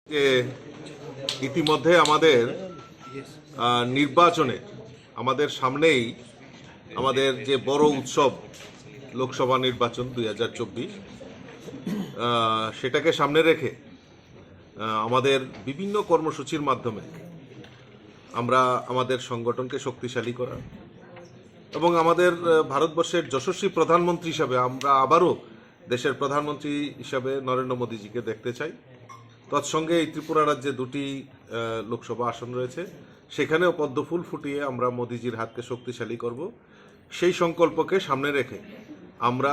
যে ইতিমধ্যে আমাদের নির্বাচনে আমাদের সামনেই আমাদের যে বড় উৎসব লোকসভা নির্বাচন 2024 সেটাকে সামনে রেখে আমাদের বিভিন্ন কর্মসূচির মাধ্যমে আমরা আমাদের সংগঠনকে শক্তিশালী করা এবং আমাদের ভারতবর্ষের যশস্বী প্রধানমন্ত্রী হিসাবে আমরা আবারও দেশের প্রধানমন্ত্রী হিসাবে নরেন্দ্র মোদীজিকে দেখতে চাই। তৎসঙ্গে এই ত্রিপুরা রাজ্যে দুটি লোকসভা আসন রয়েছে, সেখানেও পদ্মফুল ফুটিয়ে আমরা মোদীজির হাতকে শক্তিশালী করব। সেই সংকল্পকে সামনে রেখে আমরা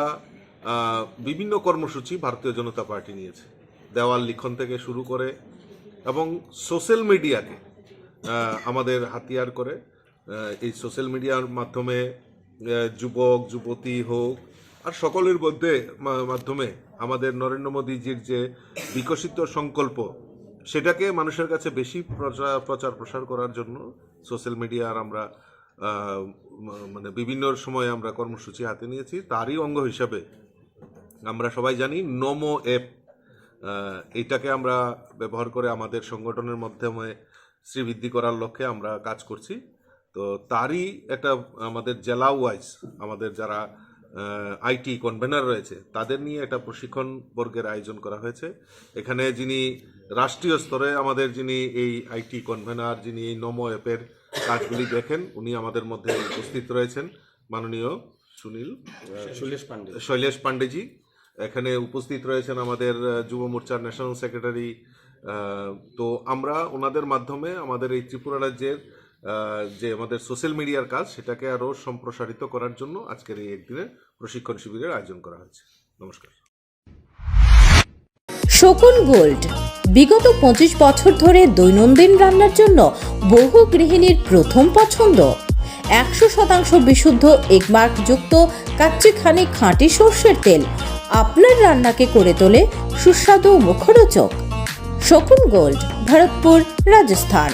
বিভিন্ন কর্মসূচি ভারতীয় জনতা পার্টি নিয়েছে, দেওয়াল লিখন থেকে শুরু করে এবং সোশ্যাল মিডিয়াকে আমাদের হাতিয়ার করে এই সোশ্যাল মিডিয়ার মাধ্যমে যুবক যুবতী হোক আর সকলের মাধ্যমে আমাদের নরেন্দ্র মোদীজির যে বিকশিত সংকল্প সেটাকে মানুষের কাছে বেশি প্রচার প্রসার করার জন্য সোশ্যাল মিডিয়ার আমরা বিভিন্ন সময়ে আমরা কর্মসূচি হাতে নিয়েছি। তারই অঙ্গ হিসাবে আমরা সবাই জানি নমো অ্যাপ, এইটাকে আমরা ব্যবহার করে আমাদের সংগঠনের মাধ্যমে শ্রীবৃদ্ধি করার লক্ষ্যে আমরা কাজ করছি। তো তারই একটা আমাদের জেলা ওয়াইজ আমাদের যারা আইটি কনভেনার রয়েছে তাদের নিয়ে একটা প্রশিক্ষণ বর্গের আয়োজন করা হয়েছে। এখানে যিনি রাষ্ট্রীয় স্তরে আমাদের যিনি এই আইটি কনভেনার, যিনি এই নমো অ্যাপের কাজগুলি দেখেন, উনি আমাদের মধ্যে উপস্থিত রয়েছেন, মাননীয় শৈলেশ পান্ডেজি। এখানে উপস্থিত রয়েছেন আমাদের যুব মোর্চার ন্যাশনাল সেক্রেটারি। তো আমরা ওনাদের মাধ্যমে আমাদের এই ত্রিপুরা রাজ্যের যে আমাদের সোশ্যাল মিডিয়ার কাজ সেটাকে আরও সম্প্রসারিত করার জন্য আজকের এই একদিনের প্রশিক্ষণ শিবিরের আয়োজন করা হয়েছে। নমস্কার। শকুন গোল্ড বিগত 25 বছর ধরে দৈনন্দিন রান্নার জন্য বহু গৃহিণীর প্রথম পছন্দ। 100% বিশুদ্ধ এগমার্ক যুক্ত কাচ্চিখানি খাঁটি সর্ষের তেল আপনার রান্নাকে করে তোলে সুস্বাদু ও মুখরোচক। শকুন গোল্ড, ভরতপুর, রাজস্থান।